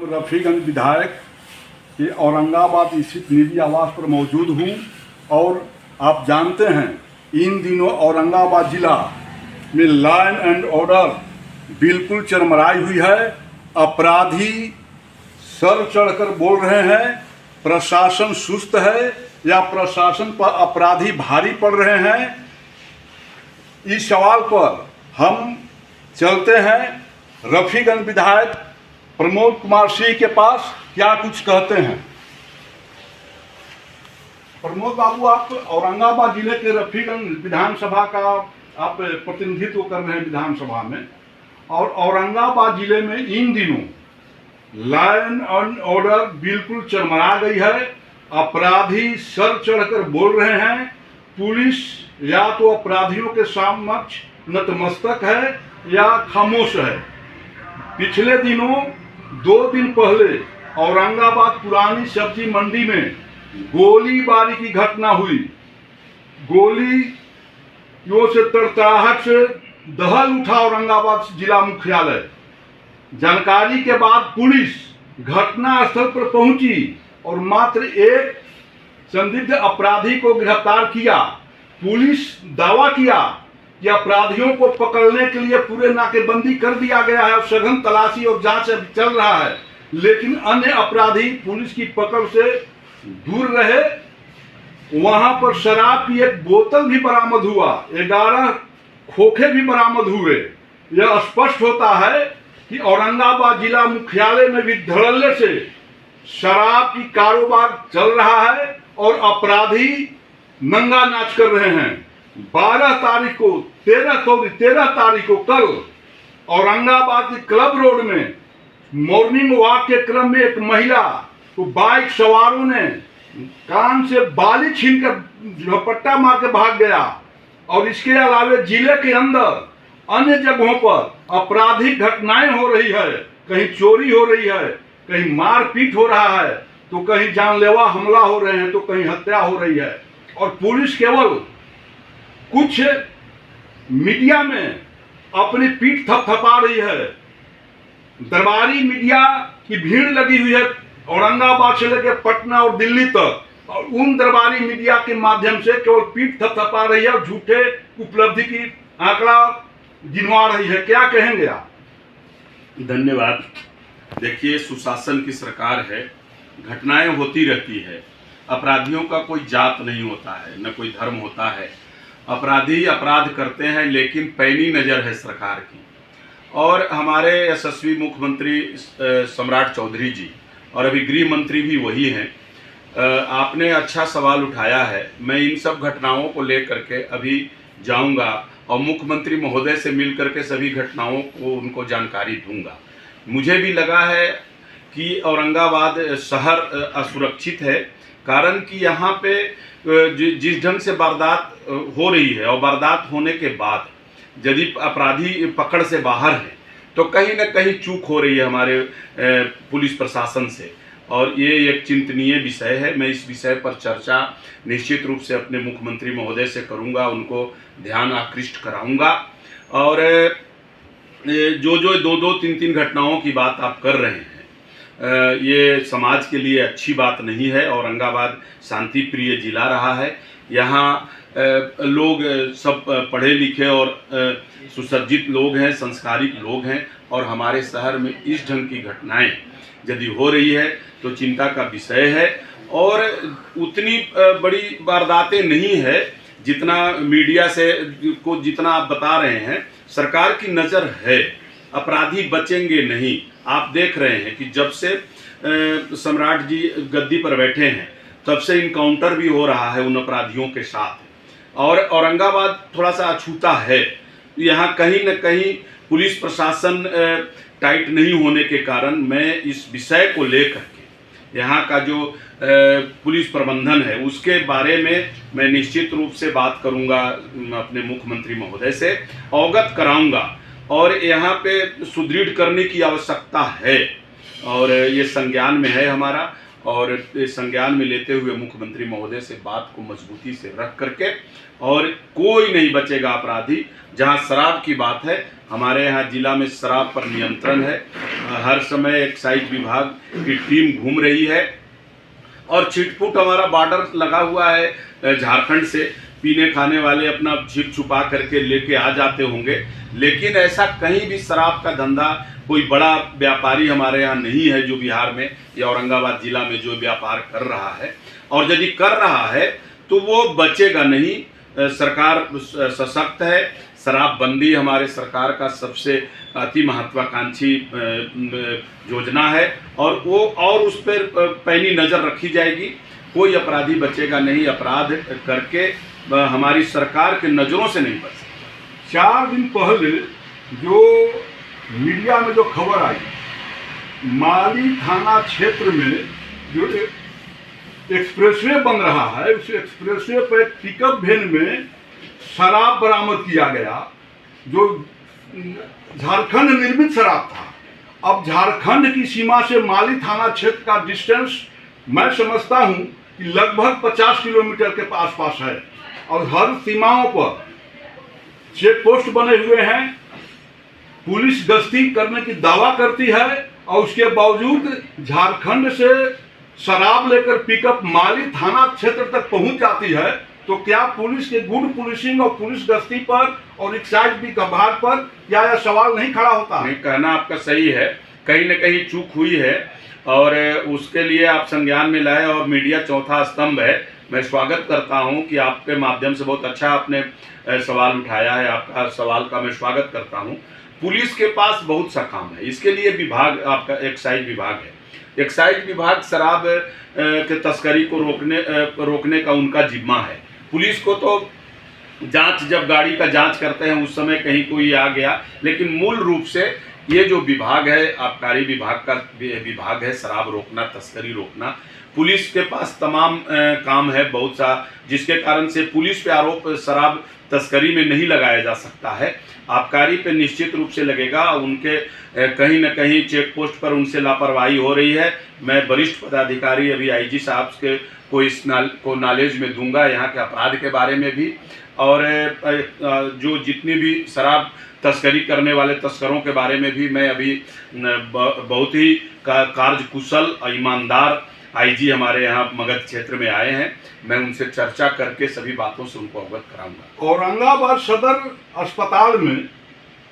रफीगंज विधायक के औरंगाबाद स्थित निजी आवास पर मौजूद हूँ और आप जानते हैं इन दिनों औरंगाबाद ज़िला में लॉ एंड ऑर्डर बिल्कुल चरमराई हुई है। अपराधी सर चढ़कर बोल रहे हैं प्रशासन सुस्त है या प्रशासन पर अपराधी भारी पड़ रहे हैं। इस सवाल पर हम चलते हैं रफीगंज विधायक प्रमोद कुमार सिंह के पास, क्या कुछ कहते हैं। प्रमोद बाबू, आप औरंगाबाद जिले के रफीगंज विधानसभा का आप प्रतिनिधित्व कर रहे हैं विधानसभा में, और औरंगाबाद जिले में इन दिनों लॉ एंड ऑर्डर बिल्कुल चरमरा गई है। अपराधी सर चढ़कर बोल रहे हैं। पुलिस या तो अपराधियों के समक्ष नतमस्तक है या खामोश है। पिछले दिनों 2 दिन पहले औरंगाबाद पुरानी सब्जी मंडी में गोलीबारी की घटना हुई। गोलियों से तड़तड़ाहट से दहल उठा औरंगाबाद जिला मुख्यालय। जानकारी के बाद पुलिस घटना स्थल पर पहुंची और मात्र एक संदिग्ध अपराधी को गिरफ्तार किया। पुलिस दावा किया कि अपराधियों को पकड़ने के लिए पूरे नाकेबंदी कर दिया गया है और सघन तलाशी और जांच चल रहा है, लेकिन अन्य अपराधी पुलिस की पकड़ से दूर रहे। वहां पर शराब की एक बोतल भी बरामद हुआ, 11 खोखे भी बरामद हुए। यह स्पष्ट होता है कि औरंगाबाद जिला मुख्यालय में भी धड़ल्ले से शराब की कारोबार चल रहा है और अपराधी नंगा नाच कर रहे हैं। 13 तारीख को कल औरंगाबाद के क्लब रोड में मॉर्निंग वॉक के क्रम में एक महिला को बाइक सवारों ने कान से बाली छीनकर झपट्टा मार के भाग गया। और इसके अलावा जिले के अंदर अन्य जगहों पर आपराधिक घटनाएं हो रही है। कहीं चोरी हो रही है, कहीं मारपीट हो रहा है, तो कहीं जानलेवा हमला हो रहे हैं, तो कहीं हत्या हो रही है। और पुलिस केवल कुछ मीडिया में अपनी पीठ थपथपा रही है। दरबारी मीडिया की भीड़ लगी हुई है औरंगाबाद से लेकर पटना और दिल्ली तक, और उन दरबारी मीडिया के माध्यम से केवल पीठ थपथपा रही है और झूठे उपलब्धि की आंकड़ा गिनवा रही है। क्या कहेंगे आप? धन्यवाद। देखिए, सुशासन की सरकार है, घटनाएं होती रहती है। अपराधियों का कोई जात नहीं होता है, न कोई धर्म होता है। अपराधी अपराध करते हैं, लेकिन पैनी नज़र है सरकार की। और हमारे यशस्वी मुख्यमंत्री सम्राट चौधरी जी और अभी गृह मंत्री भी वही हैं। आपने अच्छा सवाल उठाया है। मैं इन सब घटनाओं को लेकर के अभी जाऊंगा और मुख्यमंत्री महोदय से मिल करके सभी घटनाओं को उनको जानकारी दूंगा। मुझे भी लगा है कि औरंगाबाद शहर असुरक्षित है, कारण कि यहाँ पे जिस ढंग से वारदात हो रही है और वारदात होने के बाद यदि अपराधी पकड़ से बाहर है तो कहीं न कहीं चूक हो रही है हमारे पुलिस प्रशासन से, और ये एक चिंतनीय विषय है। मैं इस विषय पर चर्चा निश्चित रूप से अपने मुख्यमंत्री महोदय से करूंगा, उनको ध्यान आकृष्ट कराऊंगा। और जो 2-2, 3-3 घटनाओं की बात आप कर रहे हैं, ये समाज के लिए अच्छी बात नहीं है। औरंगाबाद शांति प्रिय जिला रहा है। यहाँ लोग सब पढ़े लिखे और सुसज्जित लोग हैं, संस्कारित लोग हैं, और हमारे शहर में इस ढंग की घटनाएं यदि हो रही है तो चिंता का विषय है। और उतनी बड़ी वारदातें नहीं है जितना मीडिया से को जितना आप बता रहे हैं। सरकार की नज़र है, अपराधी बचेंगे नहीं। आप देख रहे हैं कि जब से सम्राट जी गद्दी पर बैठे हैं तब से इनकाउंटर भी हो रहा है उन अपराधियों के साथ। और औरंगाबाद थोड़ा सा अछूता है, यहाँ कहीं न कहीं पुलिस प्रशासन टाइट नहीं होने के कारण मैं इस विषय को लेकर के यहाँ का जो पुलिस प्रबंधन है उसके बारे में मैं निश्चित रूप से बात करूँगा, अपने मुख्यमंत्री महोदय से अवगत कराऊँगा। और यहाँ पे सुदृढ़ करने की आवश्यकता है और ये संज्ञान में है हमारा। और संज्ञान में लेते हुए मुख्यमंत्री महोदय से बात को मजबूती से रख करके, और कोई नहीं बचेगा अपराधी। जहां शराब की बात है, हमारे यहाँ जिला में शराब पर नियंत्रण है। हर समय एक्साइज विभाग की टीम घूम रही है और छिटपुट हमारा बॉर्डर लगा हुआ है झारखंड से। पीने खाने वाले अपना छिप छुपा करके लेके आ जाते होंगे, लेकिन ऐसा कहीं भी शराब का धंधा कोई बड़ा व्यापारी हमारे यहाँ नहीं है जो बिहार में या औरंगाबाद जिला में जो व्यापार कर रहा है। और यदि कर रहा है तो वो बचेगा नहीं। सरकार सशक्त है। शराबबंदी हमारे सरकार का सबसे अति महत्वाकांक्षी योजना है और वो और उस पर पैनी नज़र रखी जाएगी। कोई अपराधी बचेगा नहीं। अपराध करके हमारी सरकार के नज़रों से नहीं बच सकता। 4 दिन पहले जो मीडिया में जो खबर आई, माली थाना क्षेत्र में जो एक्सप्रेसवे बन रहा है, उस एक्सप्रेसवे पर पिकअप वैन में शराब बरामद किया गया जो झारखंड निर्मित शराब था। अब झारखंड की सीमा से माली थाना क्षेत्र का डिस्टेंस मैं समझता हूं कि लगभग 50 किलोमीटर के आसपास है और हर सीमाओं पर चेक पोस्ट बने हुए हैं। पुलिस गश्ती करने की दावा करती है और उसके बावजूद झारखंड से शराब लेकर पिकअप माली थाना क्षेत्र तक पहुंच जाती है। तो क्या पुलिस के गुड पुलिसिंग और पुलिस गश्ती पर और एक्साइज विभाग पर क्या यह सवाल नहीं खड़ा होता? नहीं, कहना आपका सही है। कहीं न कहीं चूक हुई है और उसके लिए आप संज्ञान में लाए और मीडिया चौथा स्तंभ है। मैं स्वागत करता हूं कि आपके माध्यम से बहुत अच्छा आपने सवाल उठाया है। आपका सवाल का मैं स्वागत करता हूं। पुलिस के पास बहुत सा काम है, इसके लिए विभाग आपका एक्साइज विभाग है। एक्साइज विभाग शराब के तस्करी को रोकने का उनका जिम्मा है। पुलिस को तो जांच, जब गाड़ी का जांच करते हैं उस समय कहीं कोई आ गया, लेकिन मूल रूप से ये जो विभाग है, आबकारी विभाग का विभाग है, शराब रोकना, तस्करी रोकना। पुलिस के पास तमाम काम है बहुत सा, जिसके कारण से पुलिस पे आरोप शराब तस्करी में नहीं लगाया जा सकता है। आबकारी पे निश्चित रूप से लगेगा। उनके कहीं न कहीं चेक पोस्ट पर उनसे लापरवाही हो रही है। मैं वरिष्ठ पदाधिकारी अभी आईजी साहब के को नॉलेज में दूंगा यहाँ के अपराध के बारे में भी, और जो जितनी भी शराब तस्करी करने वाले तस्करों के बारे में भी मैं अभी बहुत ही कार्यकुशल और ईमानदार आईजी हमारे यहाँ मगध क्षेत्र में आए हैं। मैं उनसे चर्चा करके सभी बातों से उनको अवगत कराऊंगा। औरंगाबाद सदर अस्पताल में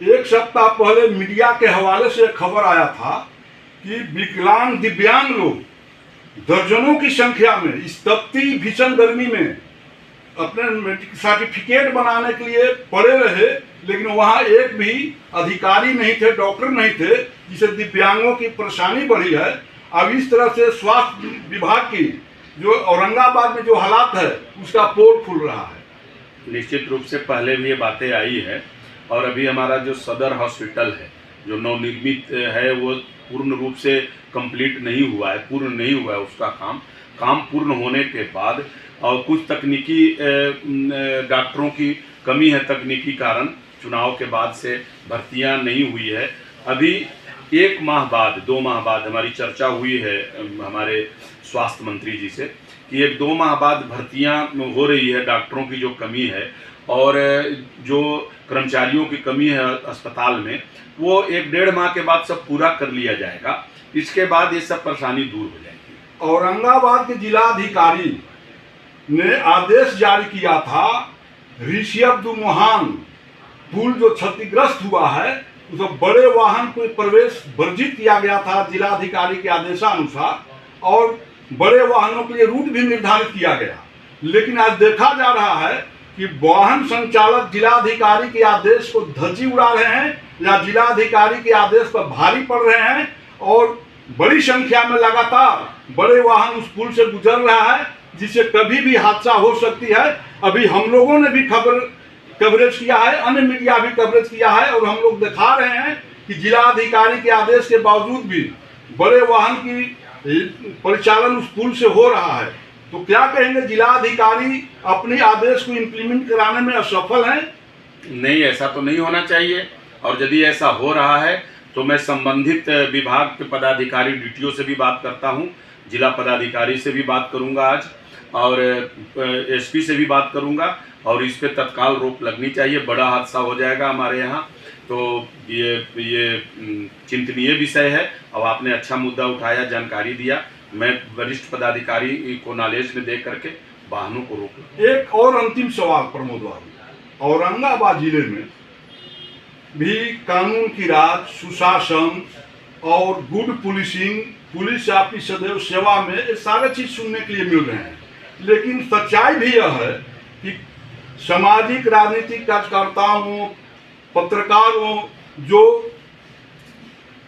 1 सप्ताह पहले मीडिया के हवाले से खबर आया था कि विकलांग दिव्यांग लोग दर्जनों की संख्या में इस तपती भीषण गर्मी में अपने सर्टिफिकेट बनाने के लिए पड़े रहे, लेकिन वहाँ एक भी अधिकारी नहीं थे, डॉक्टर नहीं थे, जिससे दिव्यांगों की परेशानी बढ़ी है। अब इस तरह से स्वास्थ्य विभाग की जो औरंगाबाद में जो हालात है उसका पोल खुल रहा है। निश्चित रूप से पहले भी ये बातें आई है और अभी हमारा जो सदर हॉस्पिटल है जो नवनिर्मित है वो पूर्ण रूप से कंप्लीट नहीं हुआ है, पूर्ण नहीं हुआ है उसका काम पूर्ण होने के बाद, और कुछ तकनीकी डॉक्टरों की कमी है, तकनीकी कारण चुनाव के बाद से भर्तियां नहीं हुई है। अभी 1 माह बाद 2 माह बाद हमारी चर्चा हुई है हमारे स्वास्थ्य मंत्री जी से कि 1-2 माह बाद भर्तियां हो रही है, डॉक्टरों की जो कमी है और जो कर्मचारियों की कमी है अस्पताल में, वो 1-1.5 माह के बाद सब पूरा कर लिया जाएगा। इसके बाद ये सब परेशानी दूर हो जाएगी। औरंगाबाद के जिलाधिकारी ने आदेश जारी किया था ऋषिअब्दुल पुल जो क्षतिग्रस्त हुआ है उस बड़े वाहन को प्रवेश वर्जित किया गया था जिलाधिकारी के आदेशानुसार, और बड़े वाहनों के लिए रूट भी निर्धारित किया गया। लेकिन आज देखा जा रहा है कि वाहन संचालक जिलाधिकारी के आदेश को धज्जी उड़ा रहे हैं या जिलाधिकारी के आदेश पर भारी पड़ रहे हैं, और बड़ी संख्या में लगातार बड़े वाहन उस पुल से गुजर रहा है, जिससे कभी भी हादसा हो सकती है। अभी हम लोगों ने भी कवरेज किया है, अन्य मीडिया भी कवरेज किया है, और हम लोग दिखा रहे हैं कि जिलाधिकारी के आदेश के बावजूद भी बड़े वाहन की परिचालन उस पुल से हो रहा है। तो क्या कहेंगे, जिलाधिकारी अपने आदेश को इम्प्लीमेंट कराने में असफल हैं? नहीं, ऐसा तो नहीं होना चाहिए, और यदि ऐसा हो रहा है तो मैं संबंधित विभाग के पदाधिकारी DTO से भी बात करता हूं, जिला पदाधिकारी से भी बात करूंगा आज, और एसपी से भी बात करूंगा, और इस पे तत्काल रोक लगनी चाहिए। बड़ा हादसा हो जाएगा हमारे यहाँ। तो ये चिंतनीय विषय है। अब आपने अच्छा मुद्दा उठाया, जानकारी दिया। मैं वरिष्ठ पदाधिकारी को नॉलेज में दे करके वाहनों को रोक लूंगा। एक और अंतिम सवाल प्रमोद बाबू, औरंगाबाद जिले में भी कानून की राज, सुशासन और गुड पुलिसिंग, पुलिस आपकी सदैव सेवा में, ये सारे चीज सुनने के लिए मिल रहे हैं। लेकिन सच्चाई भी यह है कि सामाजिक राजनीतिक कार्यकर्ताओं, पत्रकारों, जो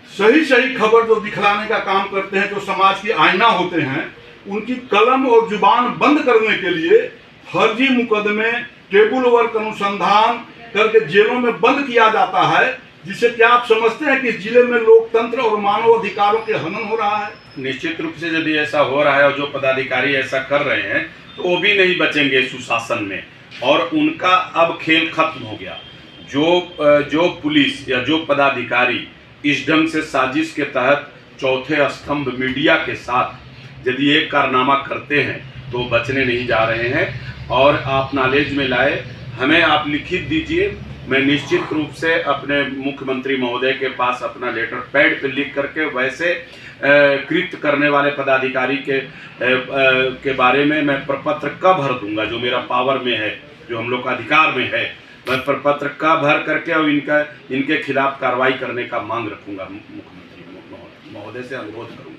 सही सही खबर जो दिखलाने का काम करते हैं, जो समाज की आईना होते हैं, उनकी कलम और जुबान बंद करने के लिए फर्जी मुकदमे, टेबल वर्क अनुसंधान करके जेलों में बंद किया जाता है, जिससे क्या आप समझते हैं कि इस जिले में लोकतंत्र और मानव अधिकारों के हनन हो रहा है? निश्चित रूप से यदि ऐसा हो रहा है और जो पदाधिकारी ऐसा कर रहे हैं तो वो भी नहीं बचेंगे सुशासन में, और उनका अब खेल खत्म हो गया। जो पुलिस या जो पदाधिकारी इस ढंग से साजिश के तहत चौथे स्तंभ मीडिया के साथ यदि एक कारनामा करते हैं तो बचने नहीं जा रहे हैं। और आप नॉलेज में लाए, हमें आप लिखित दीजिए, मैं निश्चित रूप से अपने मुख्यमंत्री महोदय के पास अपना लेटर पैड पे लिख करके वैसे कृत्य करने वाले पदाधिकारी के बारे में मैं प्रपत्र का भर दूंगा, जो मेरा पावर में है, जो हम लोग का अधिकार में है। मैं प्रपत्र का भर करके और इनके खिलाफ कार्रवाई करने का मांग रखूंगा, मुख्यमंत्री महोदय से अनुरोध करूंगा।